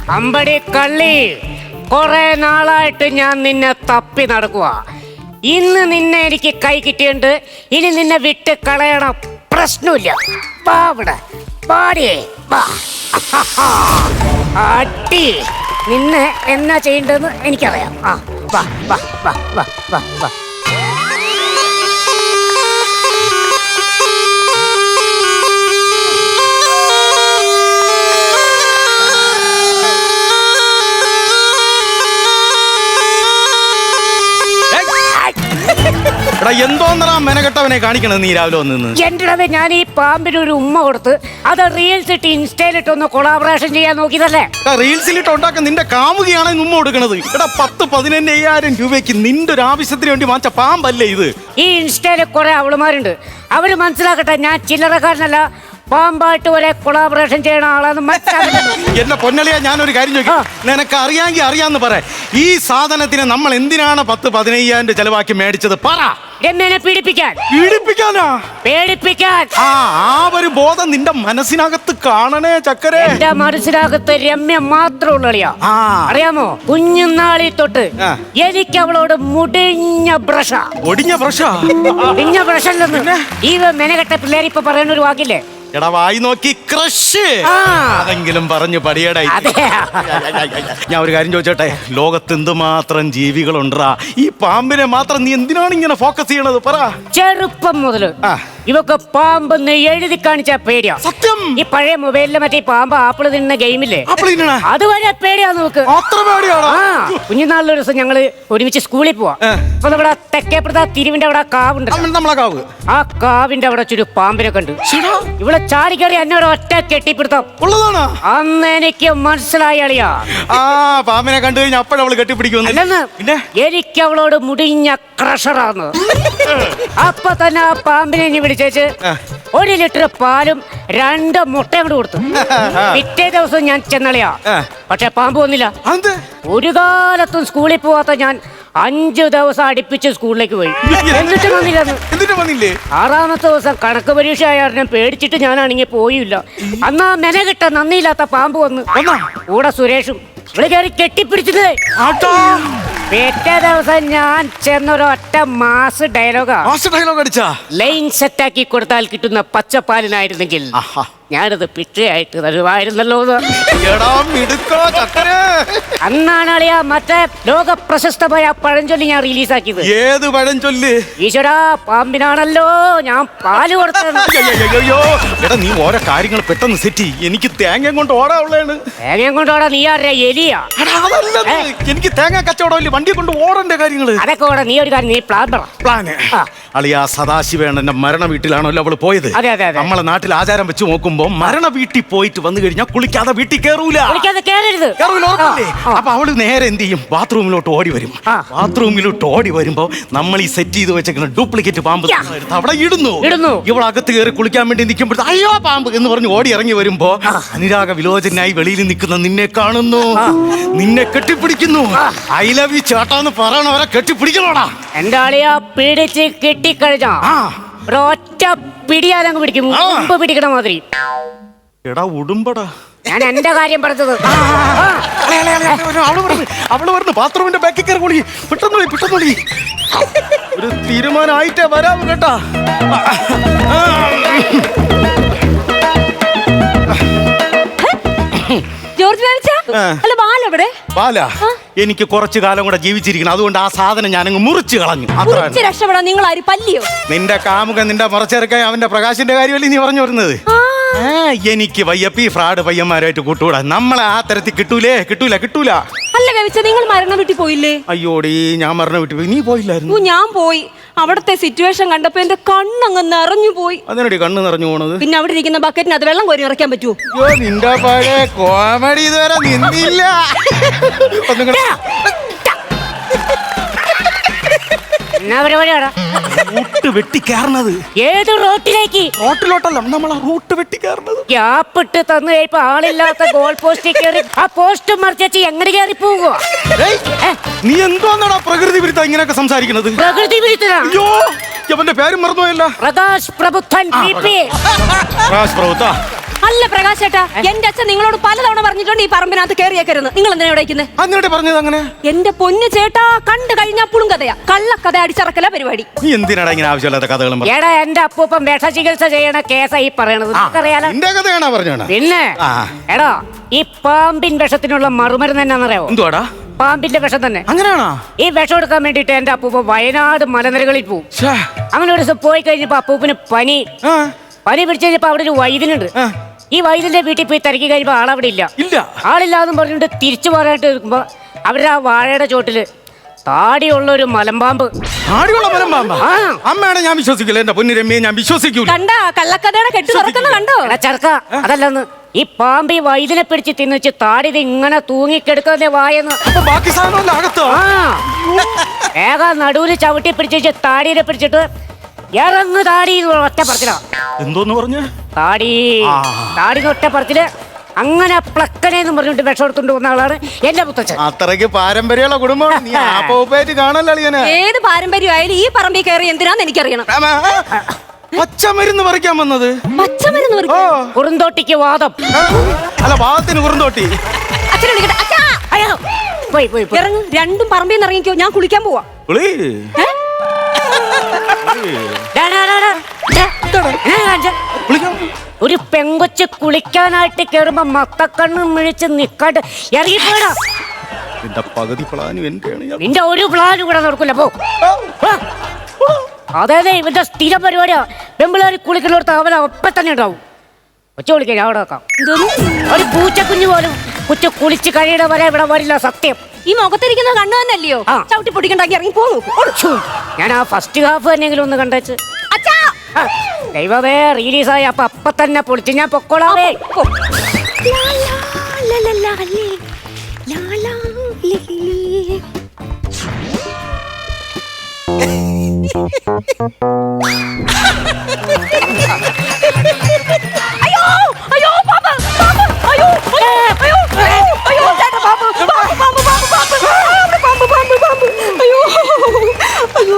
അമ്പടി കള്ളി, കുറെ നാളായിട്ട് ഞാൻ നിന്നെ തപ്പി നടക്കുക. ഇന്ന് നിന്നെ എനിക്ക് കൈ കിട്ടിയുണ്ട്. ഇനി നിന്നെ വിട്ട് കളയണം, പ്രശ്നമില്ല. വാ ഇവിടെ, വാടിയേ വാ. അടി, നിന്നെ എന്നാ ചെയ്യേണ്ടതെന്ന് എനിക്കറിയാം. ആ വാ വാ വാ വാ വാ വാ. എന്തോന്നറാ മെനകെട്ടവനെ കാണിക്കണത് നീ രാവിലെ വന്ന്? എന്റെ ഞാൻ ഈ പാമ്പിന് ഒരു ഉമ്മ കൊടുത്ത് അത് റീൽസ് ഇട്ട് ഇൻസ്റ്റയിലിട്ടൊന്ന് കൊളാബറേഷൻ ചെയ്യാൻ നോക്കിയതല്ലേ. റീൽസിലിട്ട് ഉണ്ടാക്കാൻ നിന്റെ കാമുകയാണ് ഉമ്മ കൊടുക്കണത്. എടാ 10-15,000 രൂപയ്ക്ക് നിന്റെ ഒരു ആവശ്യത്തിന് വേണ്ടി വാങ്ങിച്ച പാമ്പല്ലേ ഇത്? ഈ ഇൻസ്റ്റയില് കുറെ അവളുമാരുണ്ട്. അവര് മനസ്സിലാക്കട്ടെ, ഞാൻ ചില്ലറക്കാരനല്ല, പാമ്പായിട്ട് ഒരേ കൊളാബറേഷൻ ചെയ്യണ ആളാന്ന് മനസ്സിലാക്കണം. എന്റെ പൊന്നളിയാ, ഞാനൊരു കാര്യം ചോദിക്കാം. നിനക്ക് അറിയാമെങ്കിൽ അറിയാന്ന് പറ. ഈ സാധനത്തിന് നമ്മൾ എന്തിനാണ് 10-15,000 ചെലവാക്കി മേടിച്ചത്? പറ. രമ്യനെ പീഡിപ്പിക്കാൻ. പീഡിപ്പിക്കാനാ? പേടിപ്പിക്കാൻ. ആ ഒരു ബോധം നിന്റെ മനസ്സിനകത്ത് കാണണേ ചക്കരെ. എന്റെ മനസ്സിനകത്ത് രമ്യ മാത്രമേ ഉള്ളളിയാ. അറിയാമോ, കുഞ്ഞുനാളി തൊട്ട് എനിക്ക് അവളോട് മുടിഞ്ഞ ബ്രഷ. ഒടിഞ്ഞ ബ്രഷ? ഒടിഞ്ഞ ബ്രഷല്ലെന്ന് ഈ മെനകെട്ട പിള്ളേർ ഇപ്പൊ പറയുന്ന ഒരു വാക്കില്ലേ? എടാ വായി നോക്കി ക്രഷ്. അതെങ്കിലും പറഞ്ഞു പടിയടാ. ഞാൻ ഒരു കാര്യം ചോദിച്ചോട്ടെ, ലോകത്ത് എന്തുമാത്രം ജീവികളുണ്ടാ? ഈ പാമ്പിനെ മാത്രം നീ എന്തിനാണ് ഇങ്ങനെ ഫോക്കസ് ചെയ്യണത്? പറ. ചെറുപ്പം മുതല് ഇവക്ക് പാമ്പെന്ന് എഴുതി കാണിച്ച പേടിയാ. സത്യം. ഈ പഴയ മൊബൈലിലെ മറ്റേ പാമ്പ് ആപ്പിള് തിന്നുന്ന ഗെയിമില്ലേ, അതുവരെ പേടിയാ നോക്ക്. കുഞ്ഞുനാളിലൊരു ദിവസം ഞങ്ങള് ഒരുമിച്ച് സ്കൂളിൽ പോവാ. അപ്പൊ നമ്മുടെ തെക്കേപ്പുറത്തെ തിരുവിന്റെ അവിടെ കാവുണ്ട്. ആ കാവിന്റെ അവിടെ ചുരു പാമ്പിനെ കണ്ടു. ഇവിടെ ചാടിക്കറി എന്നോട് ഒറ്റ കെട്ടിപ്പിടുത്തം ഉള്ളതാണ്. അന്ന് എനിക്ക് മനസ്സിലായി അളിയാ, പാമ്പിനെ കണ്ടു കഴിഞ്ഞാൽ അപ്പോഴവള് കെട്ടിപ്പിടിക്കുമെന്ന്. എനിക്ക് അവളോട് മുടിഞ്ഞ ക്രഷറാന്ന്. അപ്പൊ തന്നെ ആ പാമ്പിനെ ഇനി വിളിച്ചേച്ച് 1 ലിറ്റർ പാലും 2 മുട്ടയും കൂടെ കൊടുത്തു. പിറ്റേ ദിവസം ഞാൻ ചെന്നളിയാ, പക്ഷെ പാമ്പ് വന്നില്ല. ഒരു കാലത്തും സ്കൂളിൽ പോവാത്ത ഞാൻ 5 ദിവസം അടുപ്പിച്ച് സ്കൂളിലേക്ക് പോയി. എന്നിട്ട് വന്നില്ലേ? 6ാമത്തെ ദിവസം കണക്ക് പരീക്ഷ ആയാലും പേടിച്ചിട്ട് ഞാനാണെങ്കിൽ പോയില്ല. അന്നാ മെനകിട്ട നന്ദിയില്ലാത്ത പാമ്പ് വന്ന് കൂടെ സുരേഷും ഇവിടെ കയറി കെട്ടിപ്പിടിച്ചത്. പിറ്റേ ദിവസം ഞാൻ ചെന്നൊരൊറ്റ മാസ് ഡയലോഗ് അടിച്ചാ. ലൈൻ സെറ്റാക്കി കൊടുത്താൽ കിട്ടുന്ന പച്ചപ്പാലിനായിരുന്നെങ്കിൽ ഞാനത് പിച്ചയായിട്ട് തരുമായിരുന്നല്ലോ. അന്നാണ് അളിയാ മറ്റേ ലോക പ്രശസ്തമായ പഴഞ്ചൊല്ലി ഞാൻ റിലീസാക്കിയത്. ഏത് പഴഞ്ചൊല്ല്? ഈശ്വരാ, പാമ്പിനാണല്ലോ ഞാൻ പാല് കൊടുത്തത്. നീ ഓരോ കാര്യങ്ങൾ പെട്ടെന്ന് സെറ്റ് ചെയ്യ്. എനിക്ക് തേങ്ങ കൊണ്ട് ഓടാനുള്ളതാണ്. തേങ്ങ കൊണ്ട് ഓടാ? നീ ആരുടെ എലിയാ? എനിക്ക് തേങ്ങ കച്ചവടം, വണ്ടി കൊണ്ട് ഓടേണ്ട കാര്യങ്ങള് അതൊക്കെ ഓടാ. നീ ഒരു കാര്യം, നീ പ്ലാന് അളിയാ. സദാശിവേണ്ണന്റെ മരണ വീട്ടിലാണല്ലോ അവള് പോയത്. നമ്മളെ നാട്ടിൽ ആചാരം വെച്ച് നോക്കുമ്പോ മരണ വീട്ടിൽ പോയിട്ട് വന്നു കഴിഞ്ഞാൽ കുളിക്കാതെ വീട്ടിൽ കയറൂല. അപ്പൊ അവള് നേരെ എന്ത് ചെയ്യും? ബാത്റൂമിലോട്ട് ഓടി വരും. ബാത്റൂമിലോട്ട് ഓടി വരുമ്പോ നമ്മൾ ഈ സെറ്റ് ചെയ്ത് വെച്ചേക്കുന്ന ഡ്യൂപ്ലിക്കേറ്റ് പാമ്പ് അവിടെ ഇടുന്നു. ഇവളകത്ത് കയറി കുളിക്കാൻ വേണ്ടി നിൽക്കുമ്പോൾ അയ്യോ പാമ്പ് എന്ന് പറഞ്ഞ് ഓടി ഇറങ്ങി വരുമ്പോ അനുരാഗ വിലോചനായി വെളിയിൽ നിൽക്കുന്ന നിന്നെ കാണുന്നു. നിന്നെ കെട്ടിപ്പിടിക്കുന്നു. ഐ ലവ് യു ചേട്ടാന്ന് പറയണവരെ കെട്ടിപ്പിടിക്കണോടാ. എന്റെ ആളിയാ പിടിച്ച് കെട്ടിക്കഴിഞ്ഞാ ഒറ്റ പിടിയാലങ്ങ് പിടിക്കും, ഉടുമ്പ് പിടിക്കണ മാതിരി. എടാ ഉടുമ്പടാ. ഞാൻ എന്റെ കാര്യം പറഞ്ഞത്. അവള് പറഞ്ഞു ബാത്റൂമിന്റെ ബാക്കിൽ കയറി കൂടി. പെട്ടെന്ന് ഒരു തീരുമാനമായിട്ടേ വരാമു കേട്ടാ. എനിക്ക് കുറച്ചു കാലം കൂടെ ജീവിച്ചിരിക്കണം, അതുകൊണ്ട് ആ സാധനം ഞാനങ്ങ് മുറിച്ചു കളഞ്ഞു. നിന്റെ കാമുക നിന്റെ മുറച്ചെറുക്കായി അവന്റെ പ്രകാശിന്റെ കാര്യമല്ലേ നീ പറഞ്ഞു വരുന്നത്? എനിക്ക് വയ്യപ്പി ഫ്രാഡ് പയ്യന്മാരായിട്ട് കൂട്ടുകൂടാ. നമ്മളെ ആ തരത്തിൽ കിട്ടൂല. അല്ല നിങ്ങൾ മരണ വീട്ടിൽ പോയില്ലേ? അയ്യോടി, ഞാൻ മരണ വീട്ടിൽ പോയി. നീ പോയില്ലായിരുന്നു? ഞാൻ പോയി. അവിടത്തെ സിറ്റുവേഷൻ കണ്ടപ്പോ എന്റെ കണ്ണങ്ങ് നിറഞ്ഞു പോയി. അതിനടി കണ്ണ് നിറഞ്ഞു പോണത്? പിന്നെ അവിടെ ഇരിക്കുന്ന ബക്കറ്റിന് അത് വെള്ളം കോരി നിറയ്ക്കാൻ പറ്റുമോ? നിന്റെ പഴയ കോമഡി ഇതുവരെ നിന്നില്ല. റൂട്ട് വെട്ടി കയറണത്. ഏത് റോട്ടിലേക്ക്? റോട്ടിലോട്ടല്ല, നമ്മളെ റൂട്ട് വെട്ടി കയറണത്. ഗ്യാപ്പിട്ട് തന്നു കഴിയുമ്പോ ആളില്ലാത്ത ഗോൾ പോസ്റ്റിൽ കയറി ആ പോസ്റ്റ് മറിച്ച് എങ്ങനെ കയറി പോകുക? നീ എന്തോന്നാടാ പ്രകൃതി വിരുദ്ധ ഇങ്ങനെയൊക്കെ സംസാരിക്കുന്നത്? പ്രകൃതി വിരുദ്ധ? അയ്യോ, അവന്റെ പേരും മറന്നുപോയല്ല. പ്രകാശ് പ്രബുദ്ധൻ. പ്രകാശ് പ്രബുദ്ധ അല്ല പ്രകാശ് ചേട്ടാ, എന്റെ അച്ഛൻ നിങ്ങളോട് പലതവണ പറഞ്ഞിട്ടുണ്ട് ഈ പറമ്പിനകത്ത് കയറിയേക്കരുത്. നിങ്ങൾ എന്തിനാ ഇവിടെ വയ്ക്കുന്നത്? അന്നോടെ പറഞ്ഞത് അങ്ങനെ. എന്റെ പൊന്നു ചേട്ടാ, കണ്ടു കഴിഞ്ഞാൽ പുളും കഥയാ, കള്ളക്കഥ അടിച്ചിറക്കല പരിപാടി. നീ എന്തിനാടാ ഇങ്ങനെ ആവശ്യമില്ലാത്ത കഥകളും പറഞ്ഞത്? എടാ എന്റെ അപ്പൂപ്പൻ വിഷ ചികിത്സ ചെയ്യണ കേസായി പറയണത് അറിയാലോ. എന്റെ കഥയാണോ പറഞ്ഞോണ? പിന്നെ എടാ, ഈ പാമ്പിൻ വിഷത്തിനുള്ള മറുമരുന്ന് എന്നാന്നറിയാവോ? എന്തുവാടാ? പാമ്പിന്റെ വിഷം തന്നെ. അങ്ങനെയാണോ? ഈ വിഷം എടുക്കാൻ വേണ്ടിട്ട് എന്റെ അപ്പൂപ്പ വയനാട് മലനിരകളിൽ പോവും. അങ്ങനെ ഒരു ദിവസം പോയി കഴിഞ്ഞപ്പോ അപ്പൂപ്പന് പനി പിടിച്ചു കഴിഞ്ഞപ്പോ അവിടെ ഒരു വൈദ്യനുണ്ട്. ഈ വൈദ്യന്റെ വീട്ടിൽ പോയി തിരക്കി കഴിഞ്ഞപ്പോ ആളവിടെ ഇല്ല. ആളില്ലാന്നും പറഞ്ഞിട്ട് തിരിച്ചു പോരാനായിട്ട് നിൽക്കുമ്പോ അവരുടെ ആ വാഴയുടെ ചോട്ടില് താടിയുള്ള ഒരു മലമ്പാമ്പ്. അമ്മയാണ് ഞാൻ വിശ്വസിക്കില്ല. എന്റെ പൊന്നു രമ്യെ ഞാൻ വിശ്വസിക്കൂല. കണ്ടാ കള്ളക്കഥയുടെ കെട്ട് തുറക്കുന്ന കണ്ടോ? ചെറുക്ക അതല്ലെന്ന്, ഈ പാമ്പ് ഈ വൈദ്യനെ പിടിച്ച് തിന്നിച്ച് താടി ഇങ്ങനെ തൂങ്ങിക്കെടുക്കാതെ വായെന്ന്. ബാക്കി സാധനം അകത്തോ? വേഗം നടുവില് ചവിട്ടി പിടിച്ച് താടിയെ പിടിച്ചിട്ട് ഇറങ്ങ് താടി ഒറ്റ പറച്ചില. എന്തോന്ന് പറഞ്ഞു? താടി ഒറ്റ പറച്ചില്. അങ്ങനെ പ്ലക്കനെന്ന് പറഞ്ഞിട്ട് വിഷം എടുത്തോണ്ട് വന്ന ആളാണ് എന്റെ മുത്തച്ഛൻ. അത്രയ്ക്ക് പാരമ്പര്യമുള്ള കുടുംബം. കാണല്ലോ. ഏത് പാരമ്പര്യമായാലും ഈ പറമ്പിൽ കയറി എന്തിനാന്ന് എനിക്കറിയണം. പച്ചമരുന്ന് പറിക്കാൻ വന്നത്? പച്ചമരുന്ന് കുറുന്തോട്ടിക്ക് വാദം. അല്ല, വാദത്തിന് കുറുന്തോട്ടി. അച്ഛനെ വിളിക്കട്ടെ. അച്ഛാ, പോയി ഇറങ്ങ്, രണ്ടും പറമ്പിൽ നിന്ന് ഇറങ്ങിക്കോ, ഞാൻ കുളിക്കാൻ പോവാ. ഒരു പെങ്കൊച്ച് കുളിക്കാനായിട്ട് കേറുമ്പോ മത്തക്കണ്ണും മിഴിച്ച് നിക്കാണ്ട് ഇറങ്ങിപ്പോടാ. പകുതി പ്ലാനും എന്റെയാണ്. നിന്റെ ഒരു പ്ലാനും കൂടെ നടക്കില്ല. പോ. അതെ, ഇവന്റെ സ്ഥിര പരിപാടിയാ. പെമ്പിളാരി കുളിക്കുന്നിടത്ത് അവൻ ഒപ്പം തന്നെ ഉണ്ടാവും. കൊച്ചു കുളിക്കാൻ അവിടെ വെക്കാം. ഒരു പൂച്ചക്കുഞ്ഞു പോലും കൊച്ചു കുളിച്ച് കഴിയുടെ വരെ ഇവിടെ വരില്ല. സത്യം. ഈ മുഖത്തിരിക്കുന്ന കണ്ണു തന്നെയല്ലയോ? ചവിട്ടി പൊടിക്കണ്ടാക്കി ഇറങ്ങി പോകും. ഞാൻ ആ ഫസ്റ്റ് ഹാഫ് തന്നെങ്കിലും ഒന്ന് കണ്ടേച്ച്. ദൈവമേ, റിലീസായി അപ്പൊ തന്നെ പൊളിച്ച് ഞാൻ പൊക്കോളാവേ. അയ്യോ അയ്യോ പാമ്പ് പാമ്പ് അയ്യോ അയ്യോ അയ്യോ ചേട്ടാ പാമ്പ് പാമ്പ് പാമ്പ് പാമ്പ് പാമ്പ് പാമ്പ് പാമ്പ് അയ്യോ അയ്യോ.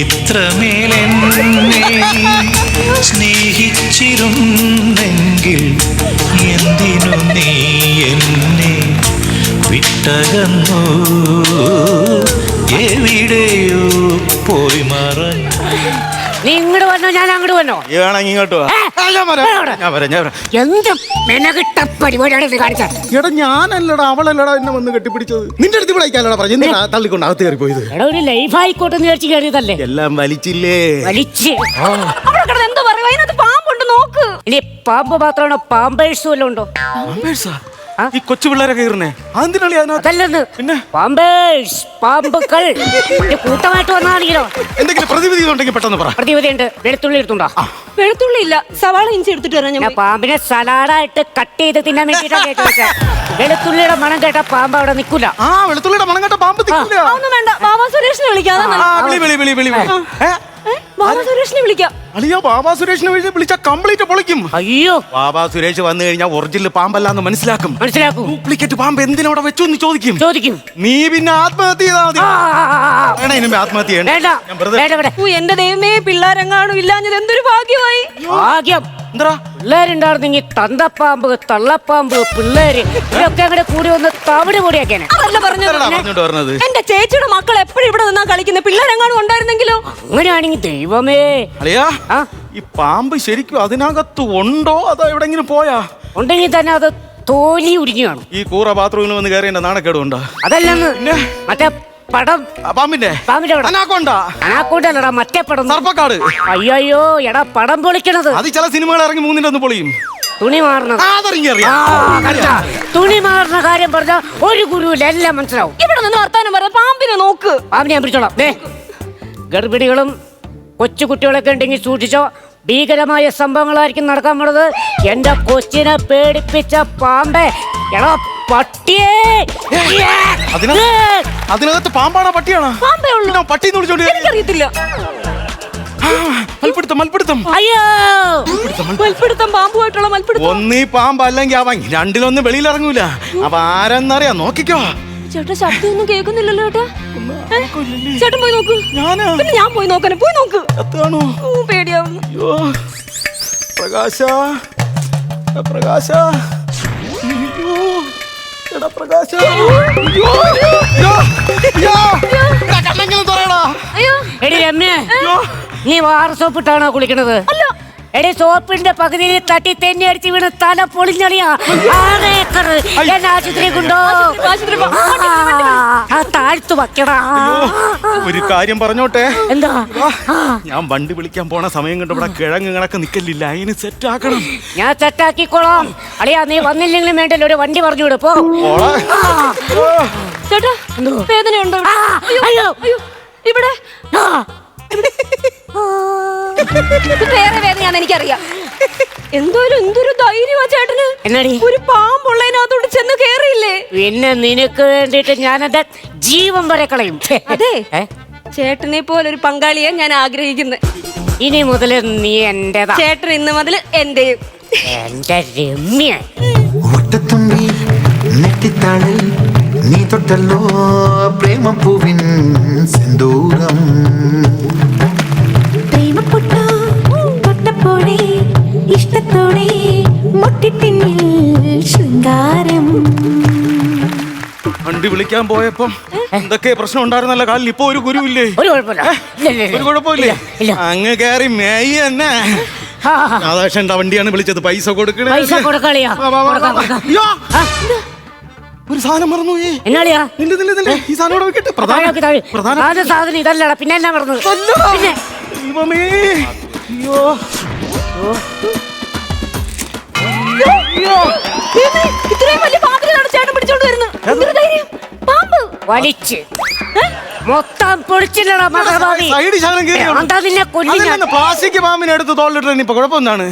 ഇത്രമേലെന്നെ സ്നേഹിച്ചിരുന്നെങ്കിൽ എന്തിനു നീ എന്നെ വിട്ടകന്നു, എവിടെയോ പോയി മറഞ്ഞു. നീ ഇങ്ങോട്ട് വന്നോ, ഞാൻ അങ്ങോട്ട് വന്നോ? ഇങ്ങോട്ട് എന്ത് മെനകിട്ട പരിപാടിയാണ് ഇത് കാണിച്ചത്? എടാ, ഞാനല്ലടാ, അവളല്ലടാ എന്നെ വന്ന് കെട്ടിപ്പിടിച്ചത്. നിന്റെ അടുത്ത് വിളിക്കാനടാ പറഞ്ഞു. തള്ളിക്കൊണ്ട് അകത്ത് കയറി പോയത്. എടാ, ഒരു ലൈഫ് ആയിക്കോട്ടെ എന്ന് വിചാരിച്ച് കയറിയതല്ലേ. എല്ലാം വലിച്ചില്ലേ? വലിച്ച് അവിടെ കിടന്ന് എന്താ പറയുക? അതിനകത്ത് പാമ്പുണ്ട്, നോക്ക്. ഇനി പാമ്പ് മാത്രമാണോ, പാമ്പേഴ്സും വല്ലതും ഉണ്ടോ? ഈ കൊച്ചു പിള്ളേരെ കയറുന്നേ അതല്ലെന്ന്. പിന്നെ പാമ്പേഴ്സ്, പാമ്പുകൾ കൂട്ടമായിട്ട് വന്നാണെങ്കിലോ? എന്തെങ്കിലും പ്രതിവിധി ഉണ്ടെങ്കിൽ പെട്ടെന്ന് പറ. പ്രതിവിധി ഉണ്ട്. വെളുത്തുള്ളി എടുത്തുണ്ടോ? വെളുത്തുള്ളി ഇല്ല, സവാള ഇഞ്ചി എടുത്തിട്ട് വരാം. ഞാൻ പാമ്പിനെ സലാഡായിട്ട് കട്ട് ചെയ്ത് തിന്നാൻ വേണ്ടിയിട്ടാണ് ചോദിച്ചത്. വെളുത്തുള്ളിയുടെ മണം കേട്ട പാമ്പ് അവിടെ നിൽക്കൂല. വെളുത്തുള്ളിയുടെ മണം കേട്ട പാമ്പ് നിൽക്കൂല. ഒന്നും വേണ്ട, ബാബാ സുരേഷിനെ വിളിക്കാം. ബാബാ സുരേഷിനെ വിളിക്കാം. അളിയോ, ബാബാ സുരേഷിനെ വിളിച്ചാ കംപ്ലീറ്റ് പൊളിക്കും. അയ്യോ, ബാബാ സുരേഷ് വന്നു കഴിഞ്ഞാൽ ഒറിജിനൽ പാമ്പല്ലാന്ന് മനസ്സിലാക്കും. ഡ്യൂപ്ലിക്കേറ്റ് പാമ്പ് എന്തിനവിടെ വെച്ചു എന്ന് ചോദിക്കും. നീ പിന്നെ ആത്മഹത്യ ആത്മഹത്യ എന്റെ ദൈവമേ, പിള്ളേരെങ്ങാനും ഇല്ലാഞ്ഞത് എന്തൊരു ഭാഗ്യമായി. ഭാഗ്യം പിള്ളേരുണ്ടായിരുന്നെങ്കിൽ തന്തപ്പാമ്പ്, തള്ളപ്പാമ്പ്, പിള്ളേര് ഇതൊക്കെ അങ്ങനെ കൂടി ഒന്ന് തവിട് കൂടിയാക്കേനെ. അതല്ല പറഞ്ഞത്. എന്റെ ചേച്ചിയുടെ മക്കൾ എപ്പോഴും ഇവിടെ നിന്നാ കളിക്കുന്നത്. പിള്ളേരെങ്ങാനും ഉണ്ടായിരുന്നെങ്കിലോ? അങ്ങനെയാണെങ്കിൽ ദൈവമേ. അളിയാ, ഈ പാമ്പ് ശരിക്കും അതിനകത്ത് ഉണ്ടോ അതോ എവിടെങ്കിലും പോയാ? ഉണ്ടെങ്കിൽ തന്നെ അത് തോലി ഉരിഞ്ഞു കാണും. ഈ കൂറ ബാത്റൂമിൽ വന്ന് കയറി എന്റെ നാണക്കേടുണ്ടോ? അതല്ലെന്ന്. മറ്റേ പടം, പാമ്പിന്റെ അനാക്കോണ്ടല്ലടാ, മറ്റേ പടം, സർപ്പക്കാട്. അയ്യോ എടാ, പടം പൊളിക്കണത്. അത് ചില സിനിമകൾ ഇറങ്ങി 3-ന്റെ ഒന്ന് പൊളിയും. തുണി മാറണത്. തുണി മാറുന്ന കാര്യം പറഞ്ഞാൽ ഒരു ഗുരുവില്ല, എല്ലാം മനസ്സിലാവും. ഇവിടെ നിന്ന് വർത്താനം പറഞ്ഞ പാമ്പിനെ നോക്ക്. പാമ്പിനെ ഞാൻ പിടിച്ചോളാം. ഗർഭിണികളും കൊച്ചുകുട്ടികളൊക്കെ ഉണ്ടെങ്കിൽ സൂക്ഷിച്ചോ. ഭീകരമായ സംഭവങ്ങളായിരിക്കും നടക്കാൻ പോണത്. എന്റെ കൊച്ചിനെ പേടിപ്പിച്ച പാമ്പേ, എടാ പട്ടിയേ. അതിനകത്ത് പാമ്പാണോ പട്ടിയാണോ? പാമ്പേ ഉള്ളൂ. പട്ടി എനിക്കറിയത്തില്ല. മൽപ്പിടുത്തം അയ്യോ മൽപ്പിടുത്തം, പാമ്പുമായിട്ടുള്ള മൽപ്പിടുത്തം. ഒന്നീ പാമ്പ് അല്ലെങ്കിൽ അവൻ രണ്ടിലൊന്നും വെളിയിലിറങ്ങൂല. അപ്പൊ ആരെന്നറിയാ, നോക്കിക്കോ. ചേട്ടാ ശബ്ദം ഒന്നും കേൾക്കുന്നില്ലല്ലോ ചേട്ടാ. ചേട്ടൻ പോയി നോക്ക്. ഞാനാ? പിന്നെ ഞാൻ പോയി നോക്കാനെ, പോയി നോക്ക്. എത്താണോ? പേടിയാവുന്നു. അയ്യോ പ്രകാശ, പ്രകാശ, അയ്യോ എടാ പ്രകാശ, അയ്യോ, അയ്യോ, അയ്യോ. എടാ, കണ്ണെങ്കിലും തുറയടാ. അയ്യോ എടി രമ്യ, നീ വാർ സോപ്പിട്ടാണോ കുളിക്കണത്? എടി സോപ്പിന്റെ പകുതിയിൽ തട്ടി തെന്നി അടിച്ച് വീണ് തല പൊളിഞ്ഞളിയാ. എന്നെ ആശുപത്രി കൊണ്ടോ. ആശുപത്രി പോ. ആ താഴ്ത്തു വയ്ക്കടാ. ഒരു കാര്യം പറഞ്ഞോട്ടെ. എന്താ? ഞാൻ വണ്ടി വിളിക്കാൻ പോണ സമയം കണ്ട് ഇവിടെ കിഴങ്ങ് കണക്ക് നിക്കലില്ല, അതിന് സെറ്റ് ആക്കണം. ഞാൻ സെറ്റാക്കിക്കോളാം. അളിയാ നീ വന്നില്ലെങ്കിലും വേണ്ടല്ലോ, ഒരു വണ്ടി പറഞ്ഞു വിടും. പോ. ചേട്ടാ വേദനയുണ്ടോ? അയ്യോ അയ്യോ ഇവിടെ വേറെ വേദനയാന്ന് എനിക്കറിയാം. എന്തൊരു ധൈര്യമാ ചേട്ടന്. എന്നാടി? ഒരു പാമ്പുള്ളതിനകത്തോട്ട് ചെന്ന് കേറിയില്ലേ? പിന്നെ നിനക്ക് വേണ്ടിട്ട് ഞാൻ എന്റെ ജീവൻ വരെ കളയും. അതെ ചേട്ടനെ പോലെ ഒരു പങ്കാളിയെ ഞാൻ ആഗ്രഹിക്കുന്നത്. ഇനി മുതൽ നീ എന്റേതാ. ചേട്ടൻ ഇന്ന് മുതൽ എന്റെയും. എന്റെ രമ്യ. ഒട്ടത്തുമ്പി നെറ്റിത്താളിൽ നീ തൊട്ടല്ലോ പ്രേമപ്പൂവിൻ സിന്ദൂരം. പ്രേമപ്പൊട്ടു തൊട്ടപ്പോഴേ ഇഷ്ടത്തോടെ മുട്ടിപ്പിന്നിൽ ശൃംഗാരം. വണ്ടി വിളിക്കാൻ പോയപ്പം എന്തൊക്കെ പ്രശ്നം ഉണ്ടായിരുന്നല്ലോ കാലിൽ. ഇപ്പൊ ഒരു ഗുരുവില്ലേ? ഒരു കുഴപ്പമില്ല. ഒരു കുഴപ്പമില്ലേ? ഇല്ല. അങ്ങ് കയറി മേയി തന്നെ. രാധാകൃഷ്ണന്റെ വണ്ടിയാണ് വിളിച്ചത്. പൈസ കൊടുക്കണേ. പൈസ കൊടുക്കളിയാ. അയ്യോ, ഒരു സാധനം മറന്നു. എന്നാളിയാ? ഈ സാധനം ഇവിടെ വെക്കട്ടെ. പ്രധാന സാധനം ഇതല്ലടാ. പിന്നെ എന്നാ പറഞ്ഞത്? പിന്നെ ദൈവമേ. അയ്യോ ഇത്രയും വലിയ പാമ്പിനെയാണ് ചേട്ടൻ പിടിച്ചോണ്ട് വരുന്നത്. എന്തൊരു ധൈര്യം. പാമ്പ് വലിച്ച് മൊത്തം പൊളിച്ചില്ലടാ മഹാഭാവി. സൈഡ് ശകലം കേറി. എന്താ നിന്നെ കൊല്ലില്ല. പ്ലാസ്റ്റിക് പാമ്പിനെ എടുത്ത് തോളിലിട്ട് ഇപ്പൊ കുഴപ്പമെന്താണ്?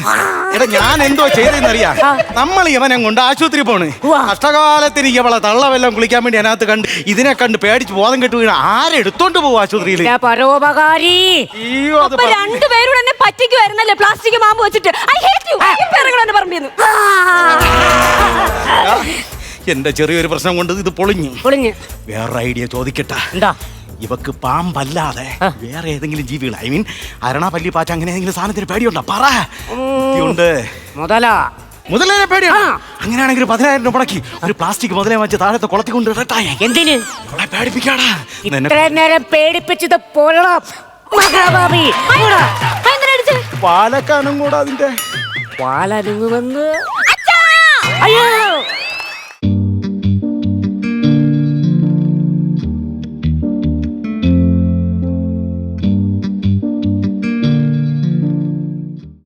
എടാ ഞാൻ എന്തോ ചെയ്തെന്നറിയാം. നമ്മൾ ഇവനെ കൊണ്ട് ആശുപത്രി പോണ്. കഷ്ടകാലത്തിന് ഇവളെ തള്ളവെല്ലാം കുളിക്കാൻ വേണ്ടി അതിനകത്ത് കണ്ട് ഇതിനെ കണ്ട് പേടിച്ച് ബോധം കെട്ടു വീണ ആരെടുത്തോണ്ട് പോകും ആശുപത്രിയിൽ? പരോപകാരി. അയ്യോ അത് അപ്പൊ രണ്ടുപേരും എന്നെ പറ്റിക്കുവായിരുന്നല്ലേ പ്ലാസ്റ്റിക് പാമ്പ് വെച്ചിട്ട്. I hate you. എന്നെ പറമ്പിന്ന്. എന്റെ ചെറിയൊരു പ്രശ്നം കൊണ്ട് ഇത് പൊളിഞ്ഞു. വേറൊരു ഐഡിയ ചോദിക്കട്ടെ. എന്താ? ഇവക്ക് പാമ്പല്ലാതെ വേറെ ഏതെങ്കിലും ജീവികൾ, ഐ മീൻ അരണ, പല്ലി, പാറ്റ, അങ്ങനെ ഏതെങ്കിലും സാധനത്തിന് പേടിയുണ്ടോ? പറ. ഉണ്ട്. മുതലേ പേടിയാണ്. അങ്ങനെയാണെങ്കിൽ 10,000 രൂപ മുടക്കി ഒരു പ്ലാസ്റ്റിക് മുതലേ വെച്ച് താഴത്തെ കുളത്തി കൊണ്ട് ഇടട്ടാ. എന്തിന്? പേടിപ്പിക്കാടാ. ഇത്രയും നേരം പേടിപ്പിച്ചത് പോലടാ മഹാഭാവി. പാലക്കാനും കൂടെ അതിന്റെ പാലനുങ്ങുമെന്ന്. അയ്യോ